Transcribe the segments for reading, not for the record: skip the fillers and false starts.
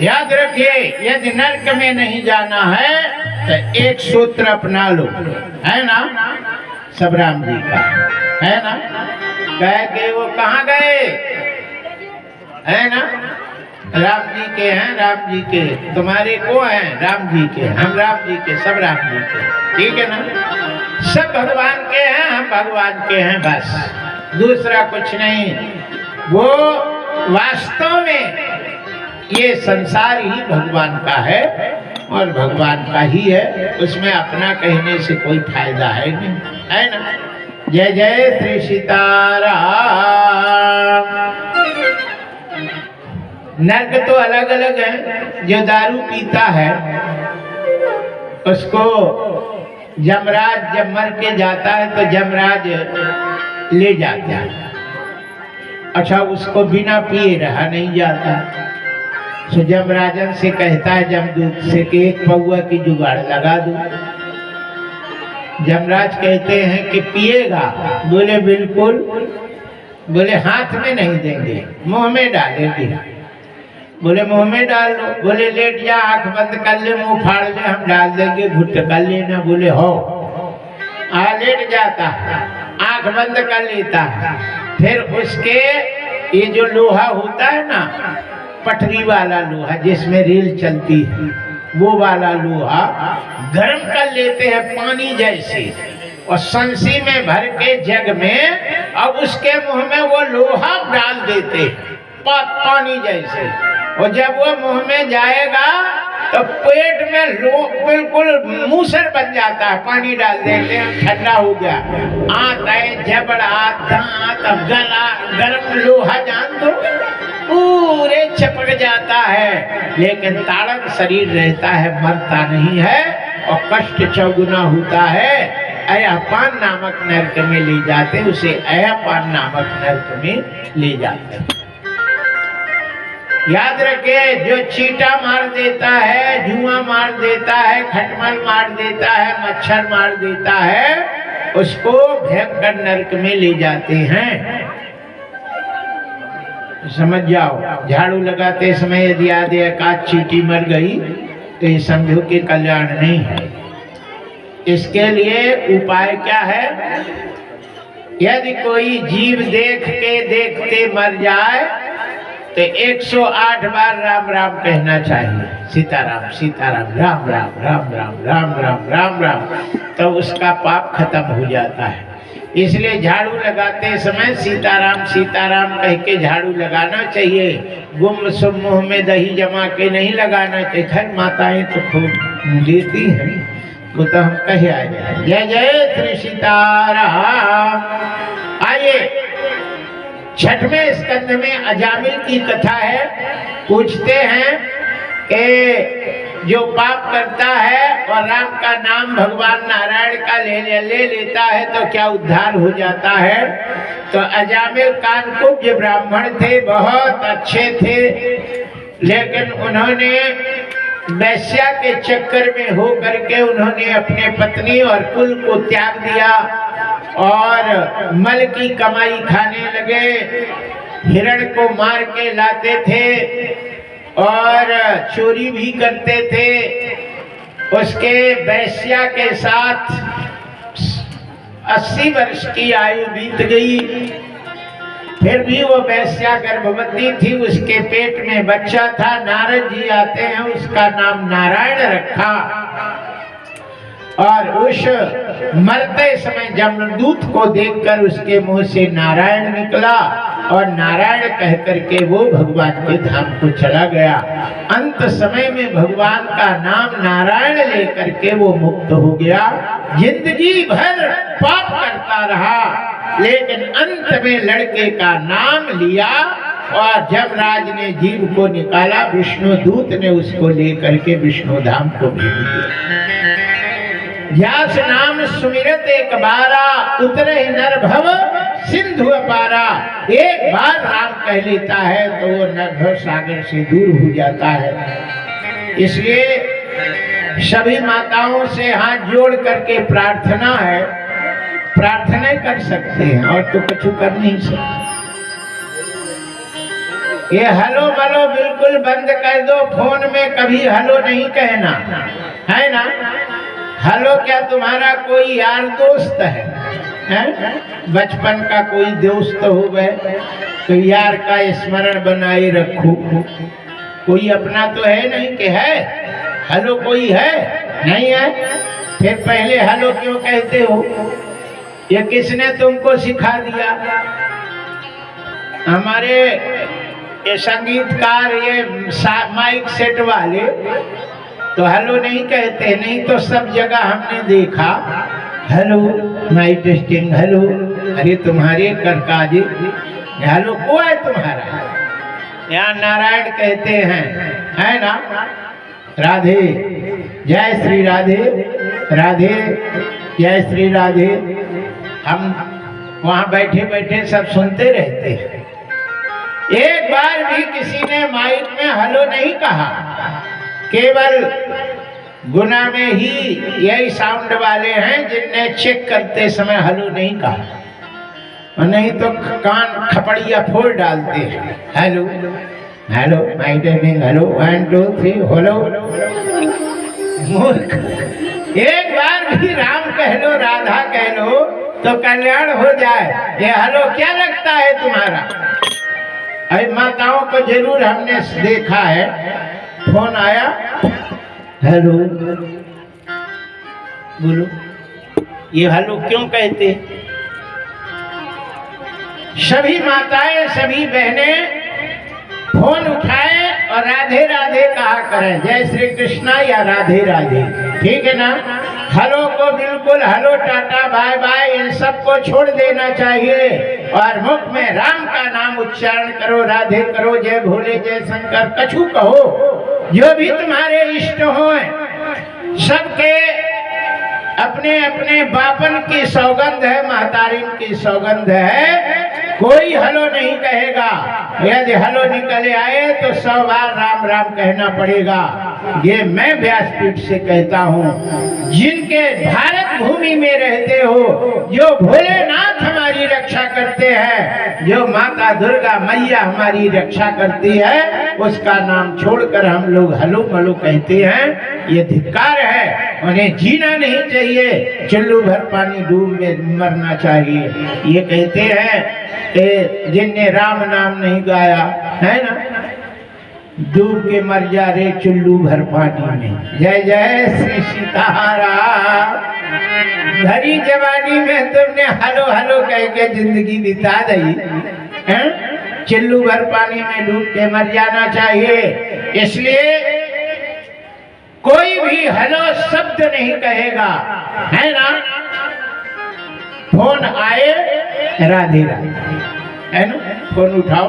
याद रखिए, यदि नरक में नहीं जाना है तो एक सूत्र अपना लो, है ना, सब राम जी का है ना। कह के वो कहाँ गए, है ना, राम जी के हैं, राम जी के, तुम्हारे को हैं राम जी के, हम राम जी के, सब राम जी के, ठीक है ना। सब भगवान के हैं, हम भगवान के हैं, बस दूसरा कुछ नहीं। वो वास्तव में ये संसार ही भगवान का है और भगवान का ही है, उसमें अपना कहने से कोई फायदा है नहीं, है ना। जय जय श्री सीताराम। नरक तो अलग अलग है। जो दारू पीता है उसको यमराज जब मर के जाता है तो यमराज ले जाता है। अच्छा, उसको बिना पिए रहा नहीं जाता, तो यमराजन से कहता है जमदूत से कि एक पौआ की जुगाड़ लगा दो। यमराज कहते हैं कि पिएगा? बोले बिल्कुल। बोले हाथ में नहीं देंगे, मुंह में डालेंगे। बोले मुंह में डाल लो। बोले लेट जा, आंख बंद कर ले, मुंह फाड़ ले, हम डाल देंगे, घुट कर लेना। बोले हो। लेट जाता, आंख बंद कर लेता है। फिर उसके ये जो लोहा होता है ना, पटरी वाला लोहा जिसमें रेल चलती है, वो वाला लोहा गर्म कर लेते हैं पानी जैसे, और संसी में भर के जग में, अब उसके मुंह में वो लोहा डाल देते पानी जैसे, और जब वो मुंह में जाएगा तो पेट में बिल्कुल मूसर बन जाता है। पानी डाल देते हैं, ठंडा हो गया, आता है जबड़ा, दांत, गला, गर्म लोहा जान दो, पूरे चपक जाता है, लेकिन ताड़क शरीर रहता है, मरता नहीं है, और कष्ट चौगुना होता है। अय्यापान नामक नरक में ले जाते, उसे अय्यापान नामक नरक में ले जाते। याद रखे, जो चींटा मार देता है, जुआ मार देता है, खटमल मार देता है, मच्छर मार देता है, उसको भयंकर नरक में ले जाते हैं। समझ जाओ, झाड़ू लगाते समय यदि आधे एकाध चींटी मर गई तो ये समझो कि कल्याण नहीं है। इसके लिए उपाय क्या है? यदि कोई जीव देख के देखते मर जाए तो 108 बार राम राम कहना चाहिए। सीताराम सीताराम, राम राम राम राम राम राम राम राम, तो उसका पाप खत्म हो जाता है। इसलिए झाड़ू लगाते समय सीताराम सीताराम कह के झाड़ू लगाना चाहिए। गुम सुम मुंह में दही जमा के नहीं लगाना चाहिए। खैर माताएं तो खूब देती हैं, वो तो हम कहे आए। जय जय श्री सीताराम। आइए, छठवें स्कंद में अजामिल की कथा है। पूछते हैं कि जो पाप करता है और राम का नाम भगवान नारायण का ले लेता है तो क्या उद्धार हो जाता है? तो अजामिल कानकुब्ज ब्राह्मण थे, बहुत अच्छे थे, लेकिन उन्होंने वैश्या के चक्कर में हो करके उन्होंने अपने पत्नी और कुल को त्याग दिया और मल की कमाई खाने लगे। हिरण को मार के लाते थे और चोरी भी करते थे। उसके वैश्या के साथ 80 वर्ष की आयु बीत गई, फिर भी वो वैश्या गर्भवती थी, उसके पेट में बच्चा था। नारद जी आते हैं, उसका नाम नारायण रखा, और उस मरते समय जमदूत को देखकर उसके मुंह से नारायण निकला और नारायण कह करके वो भगवान के धाम को चला गया। अंत समय में भगवान का नाम नारायण लेकर के वो मुक्त हो गया। जिंदगी भर पाप करता रहा, लेकिन अंत में लड़के का नाम लिया, और जब राज ने जीव को निकाला, विष्णु दूत ने उसको लेकर के विष्णु धाम को भेज दिया। व्यास नाम सुमिरत एक बारा, उतरे नर भव सिंधु अपारा। एक बार राम कह लेता है तो वो नर सागर से दूर हो जाता है। इसलिए सभी माताओं से हाथ जोड़ करके प्रार्थना है, प्रार्थना कर सकते हैं और तो कुछ कर नहीं सकते। ये हलो बलो बिल्कुल बंद कर दो। फोन में कभी हलो नहीं कहना, है ना। हलो क्या तुम्हारा कोई यार दोस्त है? बचपन का कोई दोस्त हो गए तो यार का स्मरण बनाए रखो। कोई अपना तो है नहीं कि है हलो, कोई है नहीं है। फिर पहले हलो क्यों कहते हो? ये किसने तुमको सिखा दिया? हमारे ये संगीतकार, ये माइक सेट वाले तो हेलो नहीं कहते, नहीं तो सब जगह हमने देखा हेलो माइक टेस्टिंग हेलो। अरे तुम्हारे करकाजी हेलो को है तुम्हारा? यहाँ नारायण कहते हैं, है ना। राधे जय श्री राधे, राधे जय श्री राधे। हम वहाँ बैठे बैठे सब सुनते रहते हैं। एक बार भी किसी ने माइक में हेलो नहीं कहा। केवल गुना में ही यही साउंड वाले हैं जिनने चेक करते समय हेलो नहीं कहा, और नहीं तो कान खपड़िया फोड़ डालते हैं। Hello hello mic testing hello 1 2 3 hello. मूर्ख। एक बार भी राम कह लो राधा कह लो तो कल्याण हो जाए। ये हेलो क्या लगता है तुम्हारा? अरे माताओं को जरूर हमने देखा है, फोन आया हेलो बोलो। ये हेलो क्यों कहते? सभी माताएं सभी बहनें फोन उठाए और राधे राधे कहा करें, जय श्री कृष्णा या राधे राधे, ठीक है ना। हेलो को बिल्कुल हेलो टाटा बाय बाय इन सब को छोड़ देना चाहिए और मुख में राम का नाम उच्चारण करो, राधे करो, जय भोले जय शंकर कछु कहो, जो भी तुम्हारे इष्ट हो। सबके अपने अपने बापन की सौगंध है, महतारिन की सौगंध है। कोई हलो नहीं कहेगा। यदि हलो निकले आए तो 100 बार राम राम कहना पड़ेगा। ये मैं व्यासपीठ से कहता हूँ। जिनके भारत भूमि में रहते हो, जो भोलेनाथ हमारी रक्षा करते हैं, जो माता दुर्गा मैया हमारी रक्षा करती है, उसका नाम छोड़कर हम लोग हलो मलो कहते हैं, ये धिक्कार है। उन्हें जीना नहीं चाहिए, चुल्लू भर पानी डूब में मरना चाहिए। ये कहते हैं जिनने राम नाम नहीं गाया, है ना, डूब के मर जा रे चुल्लू भर पानी में। जय जय श्री सीताराम। भरी जवानी में तुमने हलो हलो कह के जिंदगी बिता दी, चुल्लू भर पानी में डूब के मर जाना चाहिए। इसलिए कोई भी हलो शब्द नहीं कहेगा, है ना। फोन आए राधे राधे, है ना, फोन उठाओ,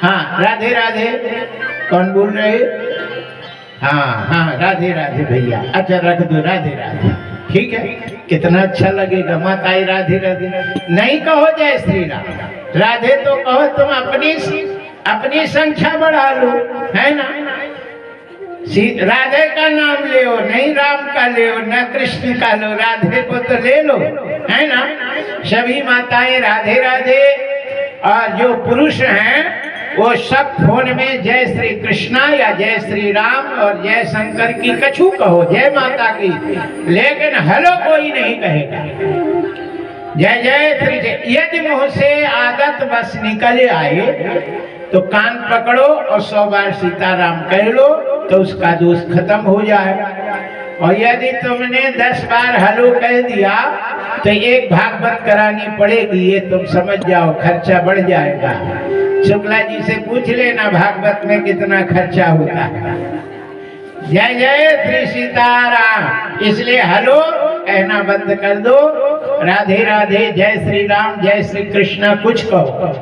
हाँ राधे राधे, कौन बोल रहे? हाँ हाँ राधे राधे भैया, अच्छा रख दो राधे राधे, ठीक है। कितना अच्छा लगेगा। माताएं राधे राधे नहीं कहो जय श्री राम, राधे तो कहो। तुम अपनी संख्या बढ़ा लो, है ना। राधे का नाम ले, नहीं राम का ले, न कृष्ण का लो, राधे को तो ले लो, है ना। सभी माताएं राधे राधे। और जो पुरुष हैं वो सब फोन में जय श्री कृष्णा या जय श्री राम और जय शंकर की कछु कहो, जय माता की, लेकिन हेलो कोई नहीं कहेगा। जय जय श्री जय। यदि मुंह से आदत बस निकले आए तो कान पकड़ो और 100 बार सीताराम कह लो तो उसका दोष खत्म हो जाए। और यदि तुमने 10 बार हलो कह दिया तो एक भागवत करानी पड़ेगी, ये तुम समझ जाओ, खर्चा बढ़ जाएगा। शुक्ला जी से पूछ लेना भागवत में कितना खर्चा होता है। जय जय श्री सीताराम। इसलिए हलो कहना बंद कर दो, राधे राधे, जय श्री राम, जय श्री कृष्ण कुछ कहो।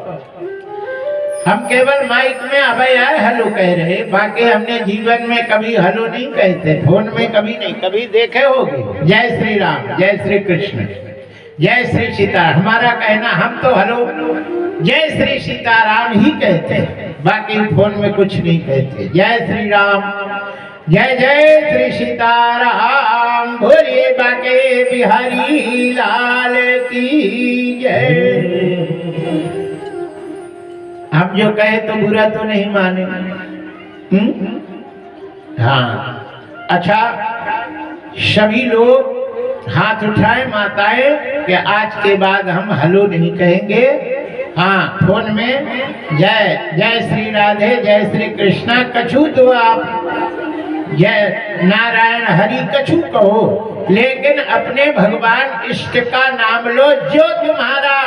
हम केवल माइक में अभय आए हलो कह रहे, बाकी हमने जीवन में कभी हलो नहीं कहते, फोन में कभी नहीं, कभी देखे होगे। जय श्री राम, जय श्री कृष्ण, जय श्री सीताराम। हमारा कहना, हम तो हलो जय श्री सीताराम ही कहते हैं, बाकी फोन में कुछ नहीं कहते। जय श्री राम, जय जय श्री सीताराम, भोले बाके बिहारी लाल की जय। हम जो कहे तो बुरा तो नहीं माने। हाँ, अच्छा, सभी लोग हाथ उठाए माताएं कि आज के बाद हम हेलो नहीं कहेंगे। हाँ, फोन में जय जय श्री राधे, जय श्री कृष्णा कछु तो आप जय नारायण हरि कछु कहो, लेकिन अपने भगवान इष्ट का नाम लो, जो तुम्हारा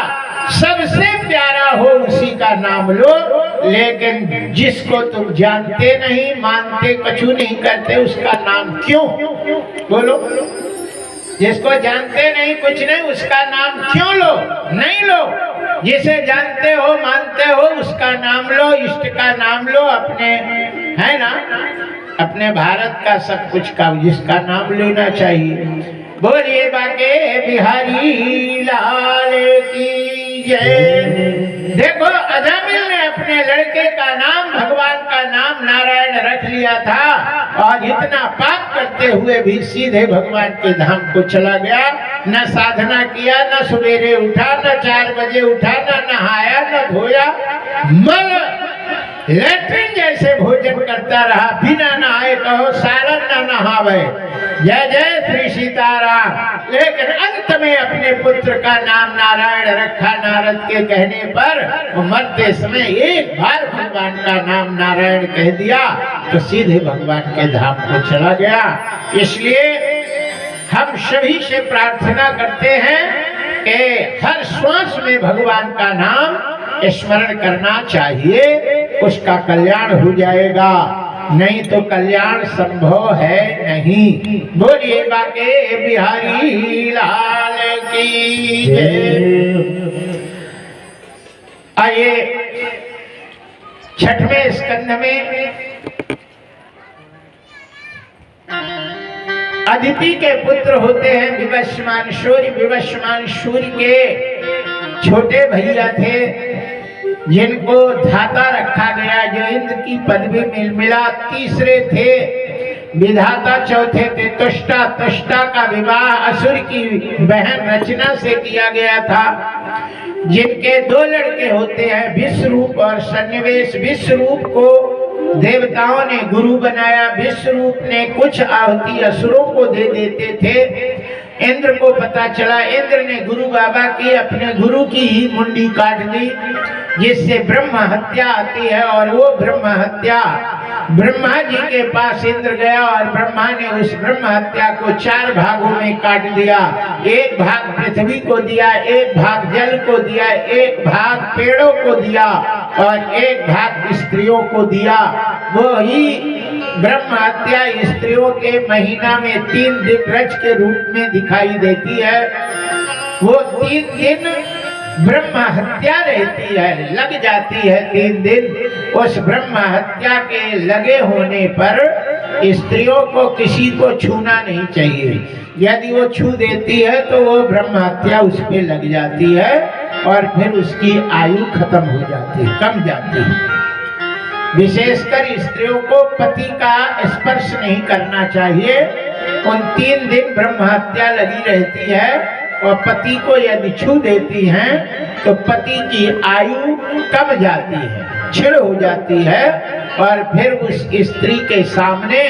सबसे प्यारा हो उसी का नाम लो। लेकिन जिसको तुम जानते नहीं, मानते, कछु नहीं करते, उसका नाम क्यों? बोलो, जिसको जानते नहीं, कुछ नहीं, उसका नाम क्यों लो? नहीं लो। जिसे जानते हो, मानते हो, उसका नाम लो, इष्ट का नाम लो, अपने, है ना, अपने भारत का सब कुछ का जिसका नाम लेना चाहिए। बोलिए बाके बिहारी लाल की जय। देखो, अजामिल ने अपने लड़के का नाम, भगवान का नाम नारायण रख लिया था और इतना पाप करते हुए भी सीधे भगवान के धाम को चला गया। न साधना किया, न सवेरे उठा, न 4 बजे उठा, न नहाया, न धोया, मल लेट्रिन जैसे भोजन करता रहा, बिना नहाए, कहो सालन न नहावे। जय जय श्री सीताराम। लेकिन अंत में अपने पुत्र का नाम नारायण रखा नारद के कहने पर। वो मरते समय एक बार भगवान का नाम नारायण कह दिया तो सीधे भगवान के धाम को चला गया। इसलिए हम सभी से प्रार्थना करते हैं कि हर श्वास में भगवान का नाम स्मरण करना चाहिए, उसका कल्याण हो जाएगा, नहीं तो कल्याण संभव है नहीं। बोलिए बाके बिहारी लाल की जय। आइए 6वें स्कंध में अदिति के पुत्र होते हैं विवस्वान सूर्य। विवस्वान सूर्य के छोटे भैया थे जिनको धाता रखा गया, जो इंद्र की पदवी मिला। तीसरे थे विधाता, चौथे थे तुष्टा। तुष्टा का विवाह असुर की बहन रचना से किया गया था, जिनके 2 लड़के होते हैं, विश्वरूप और सन्निवेश। विश्वरूप को देवताओं ने गुरु बनाया, विश्वरूप ने कुछ आहुति असुरों को दे देते थे। इंद्र को पता चला, इंद्र ने गुरु बाबा की, अपने गुरु की ही मुंडी काट दी, जिससे ब्रह्म हत्या आती है। और वो ब्रह्म हत्या ब्रह्मा जी के पास इंद्र गया और ब्रह्मा ने उस ब्रह्म हत्या को 4 भागों में काट दिया। एक भाग पृथ्वी को दिया, एक भाग जल को दिया, एक भाग पेड़ों को दिया और एक भाग स्त्रियों को दिया। वो ही ब्रह्म हत्या स्त्रियों के महीना में 3 दिन रज के रूप में दिखाई देती है। वो 3 दिन ब्रह्म हत्या रहती है, लग जाती है 3 दिन। उस ब्रह्म हत्या के लगे होने पर स्त्रियों को किसी को छूना नहीं चाहिए। यदि वो छू देती है तो वो ब्रह्म हत्या उस पे लग जाती है और फिर उसकी आयु खत्म हो जाती है, कम जाती है। विशेषकर स्त्रियों को पति का स्पर्श नहीं करना चाहिए। उन 3 दिन ब्रह्म हत्या लगी रहती है और पति को यदि छू देती हैं तो पति की आयु कम जाती है, क्षीण हो जाती है और फिर उस स्त्री के सामने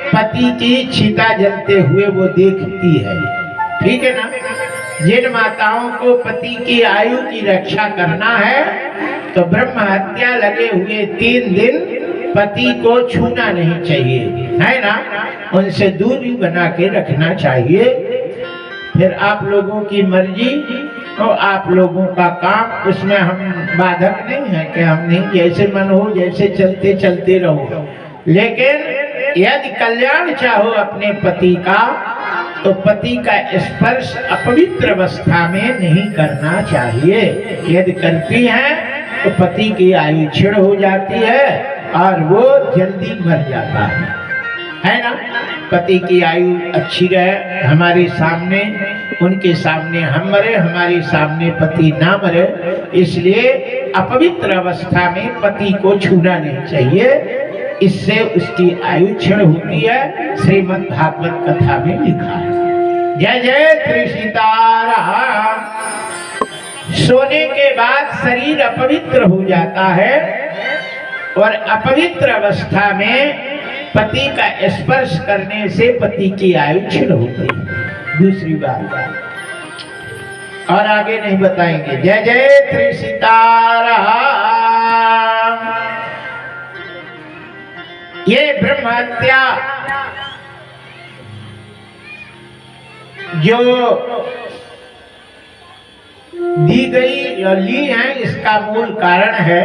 पति की चिता जलते हुए वो देखती है। ठीक है ना? जिन माताओं को पति की आयु की रक्षा करना है तो ब्रह्म हत्या लगे हुए 3 दिन पति को छूना नहीं चाहिए, है ना? उनसे दूरी बना के रखना चाहिए। फिर आप लोगों की मर्जी और आप लोगों का काम, उसमें हम बाधक नहीं है कि हम नहीं, जैसे मन हो जैसे चलते चलते रहो। लेकिन यदि कल्याण चाहो अपने पति का तो पति का स्पर्श अपवित्र अवस्था में नहीं करना चाहिए। यदि करती हैं तो पति की आयु क्षीण हो जाती है और वो जल्दी मर जाता है ना? पति की आयु अच्छी रहे, हमारे सामने, उनके सामने हम मरे, हमारे सामने पति ना मरे, इसलिए अपवित्र अवस्था में पति को छूना नहीं चाहिए। इससे उसकी आयु क्षीण होती है, श्रीमद् भागवत कथा में लिखा है। जय जय श्री सीताराम। सोने के बाद शरीर अपवित्र हो जाता है और अपवित्र अवस्था में पति का स्पर्श करने से पति की आयु क्षीण होती है। दूसरी बात और आगे नहीं बताएंगे। जय जय श्री सीताराम। ये ब्रह्म हत्या जो दी गई या ली है, इसका मूल कारण है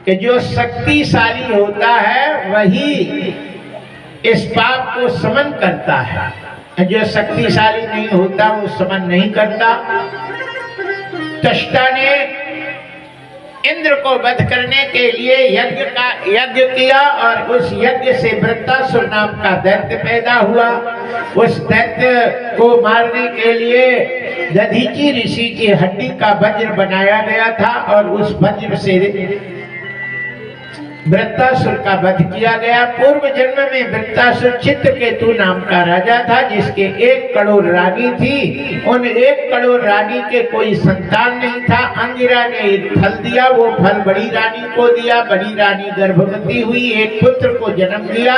कि जो शक्तिशाली होता है वही इस पाप को समन करता है, जो शक्तिशाली नहीं होता वो समन नहीं करता। त्वष्टा ने इंद्र को वध करने के लिए यज्ञ किया और उस यज्ञ से वृत्तासुर नाम का दैत्य पैदा हुआ। उस दैत्य को मारने के लिए दधीचि ऋषि की हड्डी का वज्र बनाया गया था और उस वज्र से वृत्तासुर का वध किया गया। पूर्व जन्म में वृत्तासुर चित्रकेतु नाम का राजा था जिसके 1 करोड़ रानी थी। उन 1 करोड़ रानी के कोई संतान नहीं था। अंगिरा ने एक फल दिया, वो फल बड़ी रानी को दिया। बड़ी रानी गर्भवती हुई, एक पुत्र को जन्म दिया।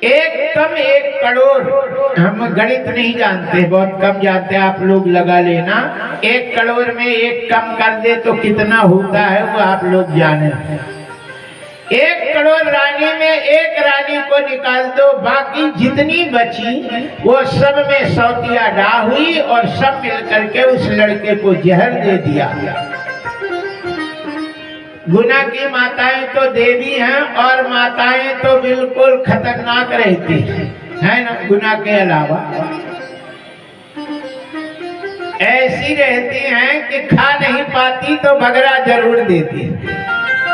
1 करोड़, हम गणित नहीं जानते, बहुत कम जानते, आप लोग लगा लेना। 1 करोड़ में 1 कम कर दे तो कितना होता है वो आप लोग जाने। 1 करोड़ रानी में 1 रानी को निकाल दो, बाकी जितनी बची वो सब में सौतिया डा हुई और सब मिलकर के उस लड़के को जहर दे दिया। गुना की माताएं तो देवी हैं और माताएं तो बिल्कुल खतरनाक रहती है ना। गुना के अलावा ऐसी रहती हैं कि खा नहीं पाती तो बगरा जरूर देती है।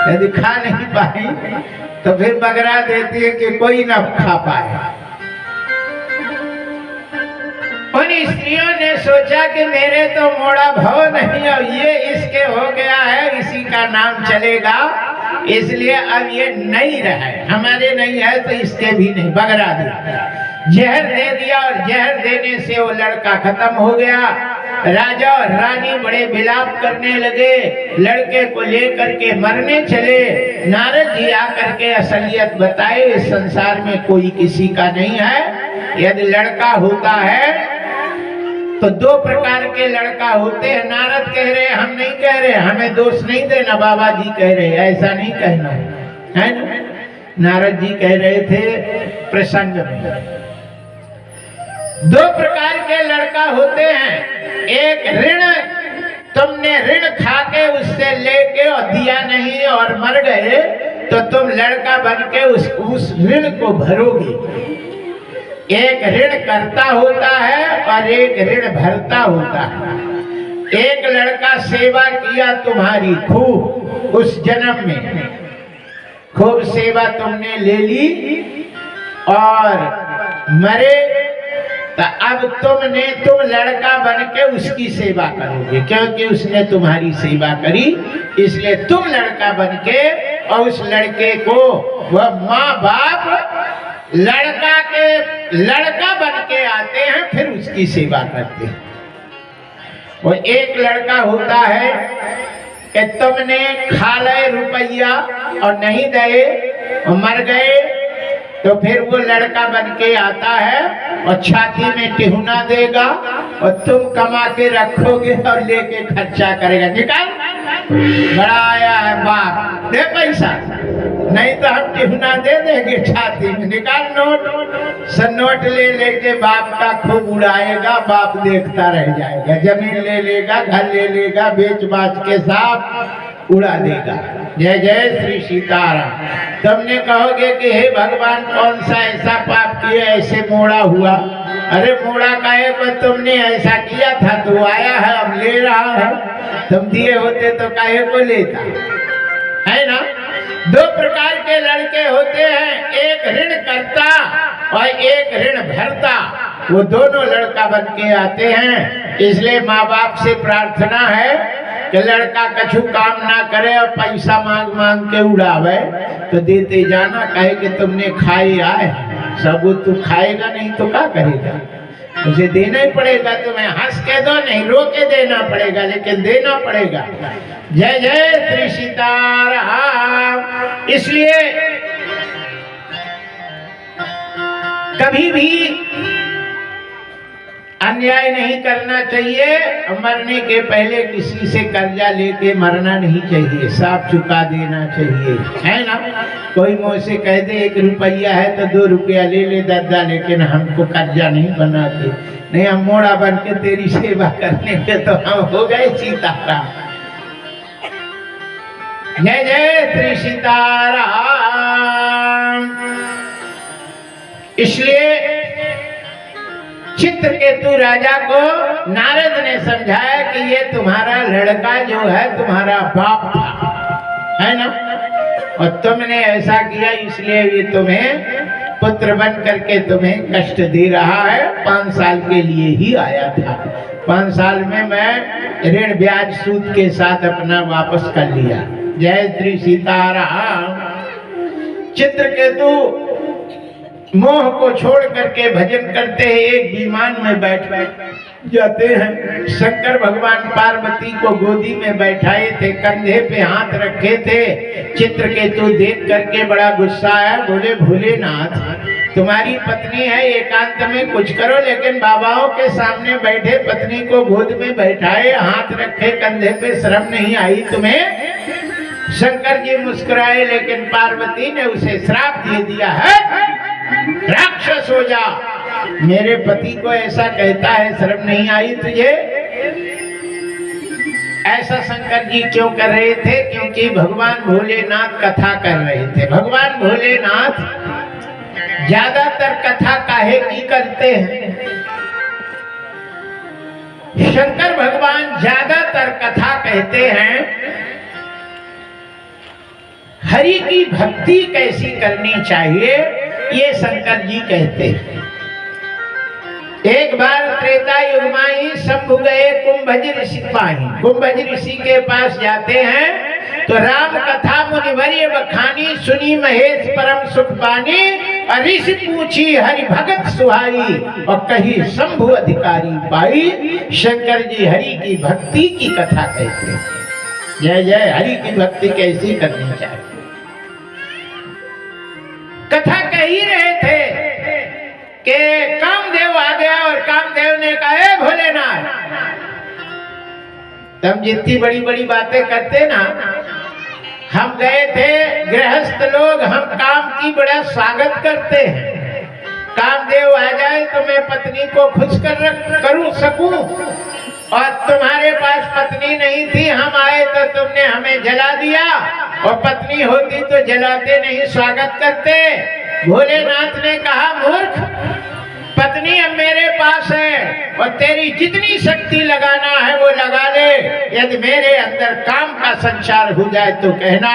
यदि खा नहीं पाई तो फिर बगरा देती है कि कोई ना खा पाए। उन स्त्रियों ने सोचा कि मेरे तो मोड़ा भाव नहीं, अब ये इसके हो गया है, इसी का नाम चलेगा, इसलिए अब ये नहीं रहा है, हमारे नहीं है तो इसके भी नहीं, बगरा दिया, जहर दे दिया। और जहर देने से वो लड़का खत्म हो गया। राजा और रानी बड़े विलाप करने लगे, लड़के को लेकर के मरने चले। नारद जी आकर के असलियत बताए, इस संसार में कोई किसी का नहीं है। यदि लड़का होता है तो 2 प्रकार के लड़का होते हैं। नारद कह रहे, हम नहीं कह रहे, हमें दोष नहीं देना, बाबा जी कह रहे, ऐसा नहीं कहना है ना। नारद जी कह रहे थे प्रसंग में 2 प्रकार के लड़का होते हैं। एक ऋण, तुमने ऋण खा के उससे लेके और दिया नहीं और मर गए तो तुम लड़का बन के उस ऋण को भरोगे। एक ऋण करता होता है और एक ऋण भरता होता है। एक लड़का सेवा किया तुम्हारी खूब, उस जन्म में खूब सेवा तुमने ले ली और मरे, तो अब तुम लड़का बन के उसकी सेवा करोगे, क्योंकि उसने तुम्हारी सेवा करी, इसलिए तुम लड़का बन के और उस लड़के को वह माँ बाप लड़का बन के आते हैं, फिर उसकी सेवा करते हैं। वो एक लड़का होता है कि तुमने खा ले रुपया और नहीं दे और मर गए, तो फिर वो लड़का बन के आता है और छाती में टिहुना देगा और तुम कमा के रखोगे और लेके खर्चा करेगा। निकाल, बड़ा आया है बाप, दे पैसा, नहीं तो हम टिहुना दे देंगे छाती में। निकाल नोट, नोट ले लेके बाप का खूब उड़ाएगा, बाप देखता रह जाएगा। जमीन ले लेगा, घर ले लेगा, बेच बाच के साथ उड़ा देगा। जय जय श्री सीताराम। तुमने कहोगे कि हे भगवान, कौन सा ऐसा पाप किया ऐसे मोड़ा हुआ? अरे मोड़ा काहे को, तुमने ऐसा किया था तो आया है, अब ले रहा है। तुम दिए होते तो काहे को लेता, है ना। 2 प्रकार के लड़के होते हैं, एक ऋण करता और एक ऋण भरता। वो दोनों लड़का बन के आते हैं। इसलिए माँ बाप से प्रार्थना है कि लड़का कछु काम ना करे और पैसा मांग मांग के उड़ावे तो देते जाना, कहे कि तुमने खाए आए सब, तू खाएगा नहीं तो क्या करेगा, उसे देना ही पड़ेगा। तुम्हें हंस के दो, नहीं रो के देना पड़ेगा, लेकिन देना पड़ेगा। जय जय श्री सीताराम। इसलिए कभी भी अन्याय नहीं करना चाहिए। मरने के पहले किसी से कर्जा लेके मरना नहीं चाहिए, साफ चुका देना चाहिए, है ना। कोई मुझसे कह दे 1 रुपया है तो 2 रुपया ले ले दादा, लेकिन हमको कर्जा नहीं बना के, नहीं हम मोड़ा बन के तेरी सेवा करने के तो हम हो गए सीताराम। जय जय श्री सीताराम। इसलिए चित्रकेतु राजा को नारद ने समझाया कि ये तुम्हारा लड़का जो है तुम्हारा बाप था, है ना, और तुमने ऐसा किया, इसलिए ये तुम्हें पुत्र बन करके तुम्हें कष्ट दे रहा है। 5 साल के लिए ही आया था। 5 साल में मैं ऋण ब्याज सूद के साथ अपना वापस कर लिया। जय श्री सीताराम। चित्रकेतु मोह को छोड़ करके भजन करते हैं, एक विमान में बैठ जाते हैं। शंकर भगवान पार्वती को गोदी में बैठाए थे, कंधे पे हाथ रखे थे। चित्रकेतु देख करके बड़ा गुस्सा है, बोले भोलेनाथ तुम्हारी पत्नी है, एकांत में कुछ करो, लेकिन बाबाओं के सामने बैठे पत्नी को गोद में बैठाए, हाथ रखे कंधे पे, शर्म नहीं आई तुम्हें? शंकर जी मुस्कुराए, लेकिन पार्वती ने उसे श्राप दे दिया है, राक्षस हो जा। मेरे पति को ऐसा कहता है, शर्म नहीं आई तुझे? ऐसा शंकर जी क्यों कर रहे थे? क्योंकि भगवान भोलेनाथ कथा कर रहे थे। भगवान भोलेनाथ ज्यादातर कथा काहे की करते हैं? शंकर भगवान ज्यादातर कथा कहते हैं हरि की भक्ति कैसी करनी चाहिए, ये शंकर जी कहते हैं। एक बार त्रेता युग में शंभु गए कुंभज ऋषि पाही। कुंभज ऋषि के पास जाते हैं तो राम कथा मुनिवर्य बखानी, सुनी महेश परम सुख पानी। और ऋषि पूछी हरि भगत सुहाई, और कही शंभु अधिकारी पाई। शंकर जी हरि की भक्ति की कथा कहते हैं। जय जय। हरि की भक्ति कैसी करनी चाहिए, कथा कह ही रहे थे कि कामदेव आ गया और कामदेव ने कहा, ए भोलेनाथ तुम जितनी बड़ी बड़ी बातें करते ना, हम गए थे गृहस्थ लोग, हम काम की बड़ा स्वागत करते हैं। कामदेव आ जाए तो मैं पत्नी को खुश करूं सकूं, और तुम्हारे पास पत्नी नहीं थी, हम आए तो तुमने हमें जला दिया, और पत्नी होती तो जलाते नहीं, स्वागत करते। भोलेनाथ ने कहा, मूर्ख, पत्नी अब मेरे पास है, और तेरी जितनी शक्ति लगाना है वो लगा ले। यदि मेरे अंदर काम का संचार हो जाए तो कहना।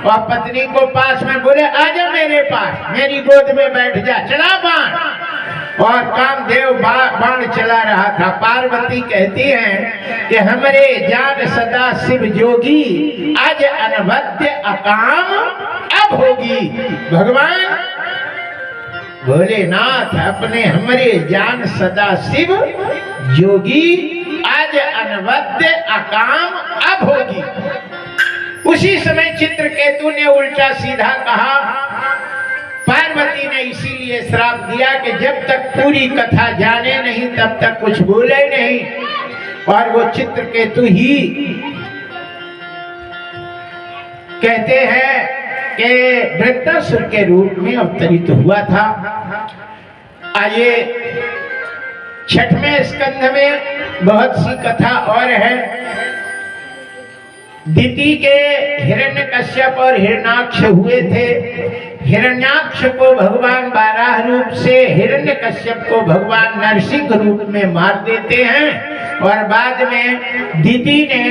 और पत्नी को पास में बोले, आजा मेरे पास, मेरी गोद में बैठ जा, चला बाण। और कामदेव बाण चला रहा था। पार्वती कहती हैं कि हमरे जान सदा शिव जोगी, आज अनवद्य अकाम अब होगी। भगवान भोलेनाथ अपने हमरे जान सदा शिव जोगी, आज अनवद्य अकाम अब होगी। उसी समय चित्रकेतु ने उल्टा सीधा कहा। पार्वती ने इसीलिए श्राप दिया कि जब तक पूरी कथा जाने नहीं तब तक कुछ बोले नहीं। और वो चित्रकेतु ही कहते हैं कि वृत्तासुर के रूप में अवतरित हुआ था। आइए 6वें स्कंध में बहुत सी कथा और है। दिति के हिरण्यकश्यप और हिरण्याक्ष हुए थे। हिरण्याक्ष को भगवान बाराह रूप से, हिरण्यकश्यप को भगवान नरसिंह रूप में मार देते हैं। और बाद में दिति ने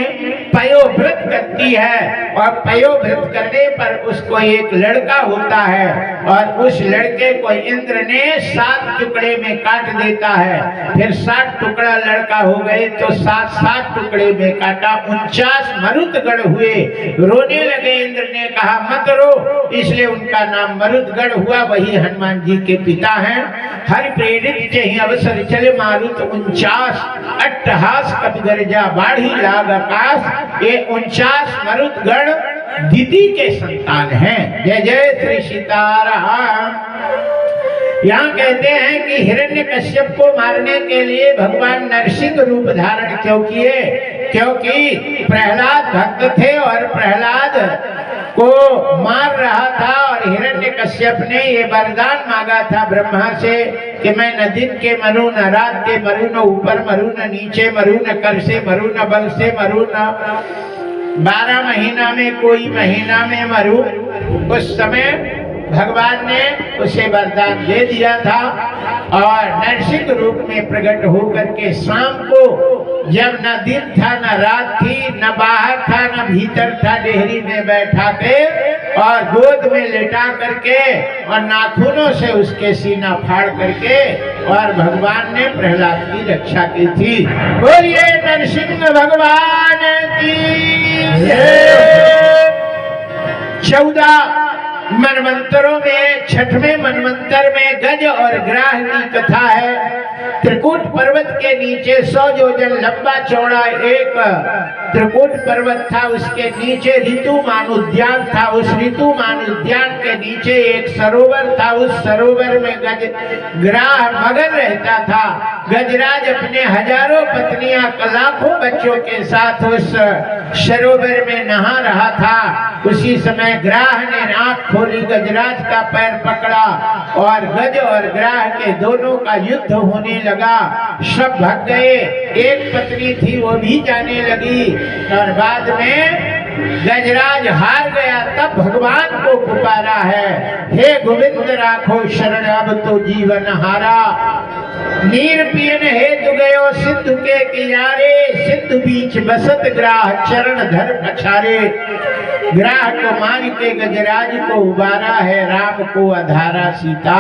पयोव्रत करती है, और पयोव्रत करने पर उसको एक लड़का होता है, और उस लड़के को इंद्र ने 7 टुकड़े में काट देता है। फिर 7 टुकड़ा लड़का हो गए तो 7 टुकड़े में काटा। 49 मरुतगण हुए, रोने लगे। इंद्र ने कहा मत रो, इसलिए उनका नाम नाम मरुदगण हुआ, वही हनुमान जी के पिता हैं। हरि प्रेरित चहि अवसर चले मारुत 49 अट्टहास कपि गर्जा बाढ़ी लाग आकाश। ये 49 मरुदगण दिति के संतान हैं। जय जय श्री सीताराम। यहाँ कहते हैं कि हिरण्यकश्यप को मारने के लिए भगवान नरसिंह रूप धारण क्यों किए? क्योंकि प्रहलाद भक्त थे और प्रहलाद को मार रहा था, और हिरण्यकश्यप ने ये वरदान मांगा था ब्रह्मा से कि मैं न दिन के मरूं, न रात के मरूं, न ऊपर मरूं, न नीचे मरूं, न कर से मरूं, न बल से मरूं, न 12 महीना में कोई महीना में मरूं। उस समय भगवान ने उसे वरदान दे दिया था, और नरसिंह रूप में प्रकट होकर के शाम को, जब न दिन था न रात थी, न बाहर था न भीतर था, डेहरी में बैठा के और गोद में लेटा करके और नाखूनों से उसके सीना फाड़ करके, और भगवान ने प्रहलाद की रक्षा की थी। बोलिए नरसिंह भगवान की जय। 14 मनवंतरों में 6वें मनवंतर में गज और ग्राह की कथा है। त्रिकूट पर्वत के नीचे 100 योजन लंबा चौड़ा एक त्रिकूट पर्वत था, उसके नीचे ऋतुमान उद्यान था, उस ऋतुमान उद्यान के नीचे एक सरोवर था, उस सरोवर में गज ग्राह मगन रहता था। गजराज अपने हजारों पत्नियां लाखों बच्चों के साथ उस सरोवर में नहा रहा था। उसी समय ग्राह ने आंख खोली, गजराज का पैर पकड़ा और गज और ग्राह के दोनों का युद्ध होने लगा। सब भाग गए। एक पत्नी थी वो भी जाने लगी, और बाद में गजराज हार गया। तब भगवान को पुकारा है, हे गोविंद राखो शरण अब तो जीवन हारा। नीर पियन हेतु गयो सिंधु के किनारे, सिंधु बीच बसत ग्राह चरण धर पछारे। ग्राह को मार के गजराज को उबारा है, राम को अधारा सीता,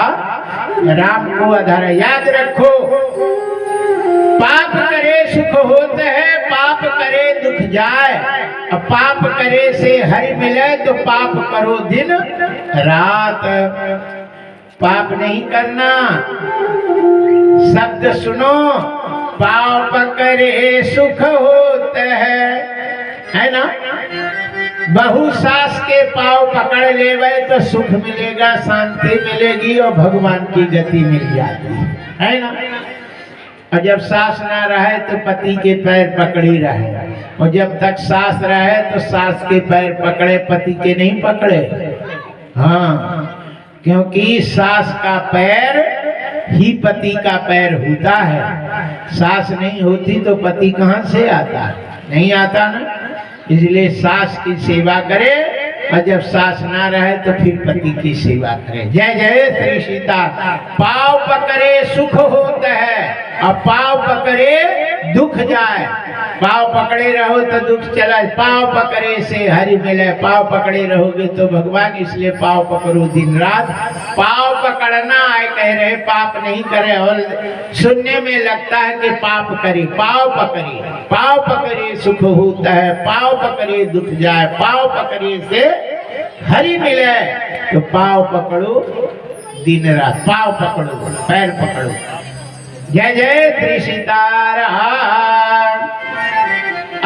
राम को अधारा। याद रखो, पाप करे सुख होते है, पाप करे दुख जाए। अब पाप करे से हरि मिले तो पाप करो दिन रात। पाप नहीं करना। शब्द सुनो, पाप करे सुख होते है ना। बहु सास के पाव पकड़ लेवे तो सुख मिलेगा, शांति मिलेगी और भगवान की गति मिल जाती है ना। और जब सास ना रहे तो पति के पैर पकड़ी रहे, और जब तक सास रहे तो सास के पैर पकड़े, पति के नहीं पकड़े। हाँ, क्योंकि सास का पैर ही पति का पैर होता है। सास नहीं होती तो पति कहाँ से आता? नहीं आता ना। इसलिए सास की सेवा करे, और जब सास ना रहे तो फिर पति की सेवा करे। जय जय श्री सीता। पाव पकड़े सुख होता है, और पाव पकड़े दुख जाए। पाव पकड़े रहो तो दुख चला, पाव पकड़े से हरि मिले। पाव पकड़े रहोगे तो भगवान, इसलिए पाव पकड़ो दिन रात। पाव पकड़ना है कह रहे, पाप नहीं करे। और सुनने में लगता है कि पाप करे। पाव पकड़े, पाव पकड़े सुख होता है, पाव पकड़े दुख जाए, पाव पकड़े से हरि मिले। तो पाव पकड़ो दिन रात, पाव पकड़ो, पैर पकड़ो। जय जय श्री सीताराम।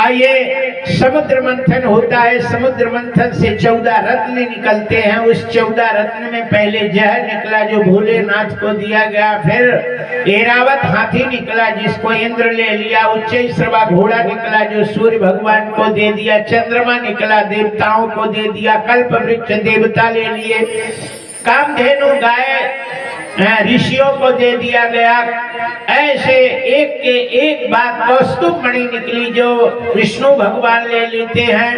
आइए, समुद्र मंथन होता है। समुद्र मंथन से 14 रत्न निकलते हैं। उस 14 रत्न में पहले जहर निकला जो भोलेनाथ को दिया गया, फिर ऐरावत हाथी निकला जिसको इंद्र ले लिया, उच्चैश्रवा घोड़ा निकला जो सूर्य भगवान को दे दिया, चंद्रमा निकला देवताओं को दे दिया, कल्प वृक्ष देवता ले लिए, कामधेनु गाय ऋषियों को दे दिया गया। ऐसे एक के एक बात कौस्तुभ मणि निकली जो विष्णु भगवान ले लेते हैं।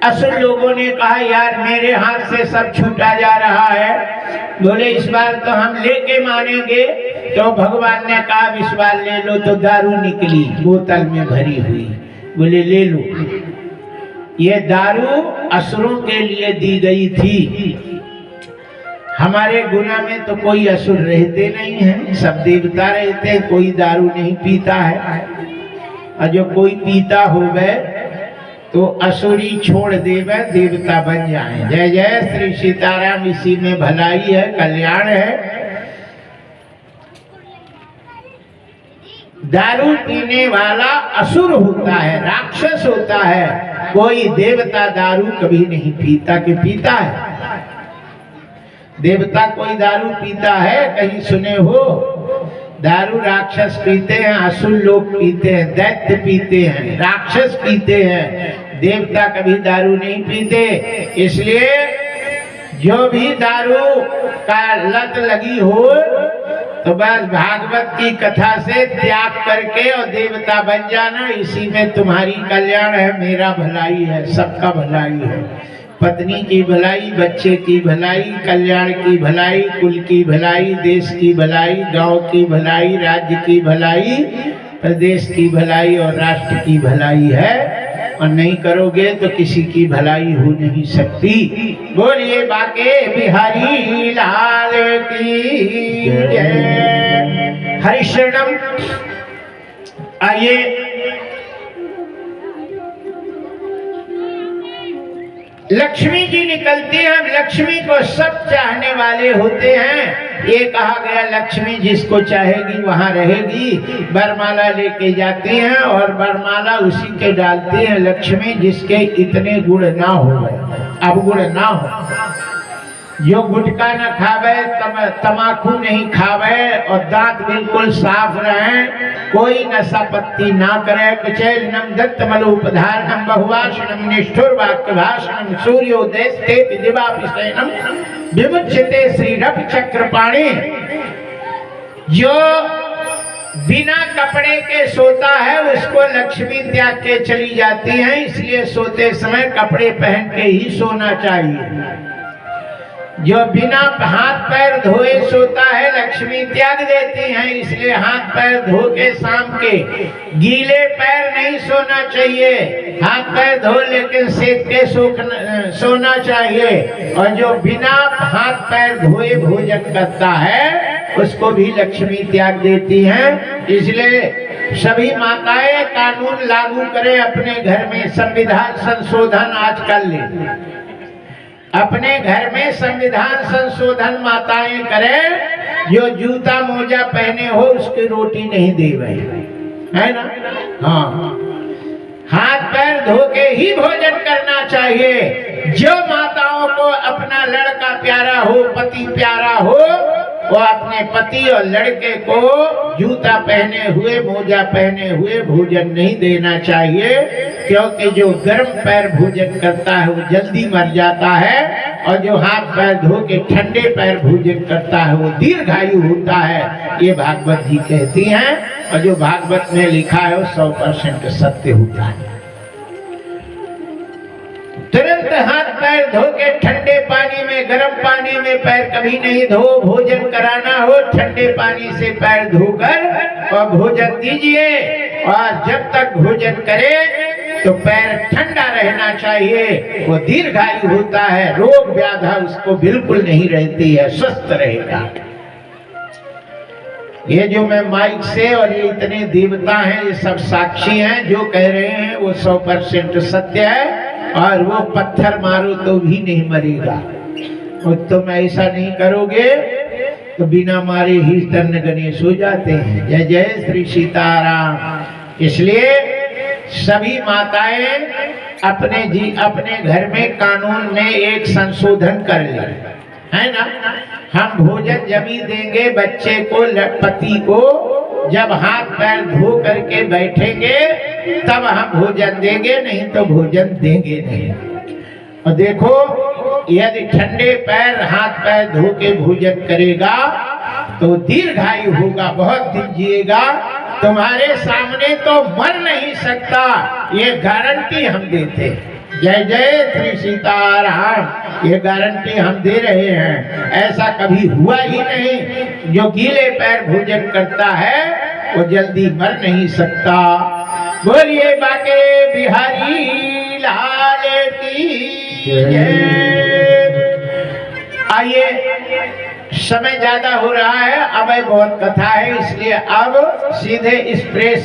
असुर लोगों ने कहा, यार मेरे हाथ से सब छूटा जा रहा है। बोले इस बार तो हम लेके मानेंगे। तो भगवान ने कहा, इस बार ले लो। तो दारू निकली बोतल में भरी हुई। बोले ले लो। ये दारू असुरों के लिए दी गई थी। हमारे गुना में तो कोई असुर रहते नहीं है, सब देवता रहते हैं। कोई दारू नहीं पीता है, और जो कोई पीता हो गए तो असुरी छोड़ देवे, देवता बन जाए। जय जय श्री सीताराम। इसी में भलाई है, कल्याण है। दारू पीने वाला असुर होता है, राक्षस होता है। कोई देवता दारू कभी नहीं पीता। कि पीता है देवता? कोई दारू पीता है? कहीं सुने हो? दारू राक्षस पीते हैं, असुर लोग पीते हैं, दैत्य पीते हैं, राक्षस पीते हैं। देवता कभी दारू नहीं पीते। इसलिए जो भी दारू का लत लगी हो तो बस भागवत की कथा से त्याग करके और देवता बन जाना। इसी में तुम्हारी कल्याण है, मेरा भलाई है, सबका भलाई है। पत्नी की भलाई, बच्चे की भलाई, कल्याण की भलाई, कुल की भलाई, देश की भलाई, गांव की भलाई, राज्य की भलाई, प्रदेश की भलाई और राष्ट्र की भलाई है। और नहीं करोगे तो किसी की भलाई हो नहीं सकती। बोलिए बाके बिहारी लाल की जय। हरिशरणम। आइए, लक्ष्मी जी निकलती है। लक्ष्मी को सब चाहने वाले होते हैं। ये कहा गया लक्ष्मी जिसको चाहेगी वहां रहेगी। वरमाला लेके जाती हैं और वरमाला उसी के डालती है। लक्ष्मी जिसके इतने गुण ना हो, अवगुण ना हो, जो गुटखा न खावे, तमाकू नहीं खावे और दांत बिल्कुल साफ रहे, कोई नशा पत्ती ना करे, कुचैलनम दत्तमलोपधारणम बहुवासनम निष्ठुर वाक्य भाषणम सूर्योदय स्थित दिवाभिषेकम विमुच्यते श्री रवि चक्रपाणि। जो बिना कपड़े के सोता है उसको लक्ष्मी त्याग के चली जाती है। इसलिए सोते समय कपड़े पहन के ही सोना चाहिए। जो बिना हाथ पैर धोए सोता है लक्ष्मी त्याग देती हैं। इसलिए हाथ पैर धो के शाम के गीले पैर नहीं सोना चाहिए। हाथ पैर धो लेकिन सेक के सोना चाहिए। और जो बिना हाथ पैर धोए भोजन करता है उसको भी लक्ष्मी त्याग देती हैं। इसलिए सभी माताएं कानून लागू करें अपने घर में। संविधान संशोधन आज कर ले। अपने घर में संविधान संशोधन माताएं करें। जो जूता मोजा पहने हो उसकी रोटी नहीं दे भाई, है ना? हाँ, हाथ पैर धो के ही भोजन करना चाहिए। जो माताओं को अपना लड़का प्यारा हो, पति प्यारा हो, वो अपने पति और लड़के को जूता पहने हुए, मोजा पहने हुए भोजन नहीं देना चाहिए। क्योंकि जो गर्म पैर भोजन करता है वो जल्दी मर जाता है और जो हाथ पैर धो के ठंडे पैर भोजन करता है वो दीर्घायु होता है। ये भागवत जी कहती हैं और जो भागवत में लिखा है वो 100% सत्य होता है। तुरंत हाथ पैर धो के ठंडे पानी में, गर्म पानी में पैर कभी नहीं धो। भोजन कराना हो ठंडे पानी से पैर धोकर और भोजन दीजिए। और जब तक भोजन करे तो पैर ठंडा रहना चाहिए। वो दीर्घायु होता है, रोग व्याधा उसको बिल्कुल नहीं रहती है, स्वस्थ रहेगा। ये जो मैं माइक से और ये इतने देवता हैं, ये सब साक्षी हैं। जो कह रहे हैं वो 100% सत्य है। और वो पत्थर मारो तो भी नहीं मरेगा। और तुम ऐसा नहीं करोगे तो बिना मारे ही तन्न गणेश हो जाते हैं। जय जय श्री सीताराम। इसलिए सभी माताएं अपने घर में कानून में एक संशोधन कर ले, है ना? हम भोजन जब ही देंगे बच्चे को, पति को, जब हाथ पैर धो करके बैठेंगे तब हम भोजन देंगे, नहीं तो भोजन देंगे नहीं। और देखो, यदि ठंडे पैर हाथ पैर धो के भोजन करेगा तो दीर्घायु होगा, बहुत दिन जिएगा। तुम्हारे सामने तो मर नहीं सकता, ये गारंटी हम देते हैं। जय जय श्री सीताराम। ये गारंटी हम दे रहे हैं। ऐसा कभी हुआ ही नहीं। जो गीले पैर भोजन करता है वो जल्दी मर नहीं सकता। बोलिए बाके बिहारी लाल की जय। आइए, समय ज्यादा हो रहा है, अब बहुत कथा है, इसलिए अब सीधे इस प्रेस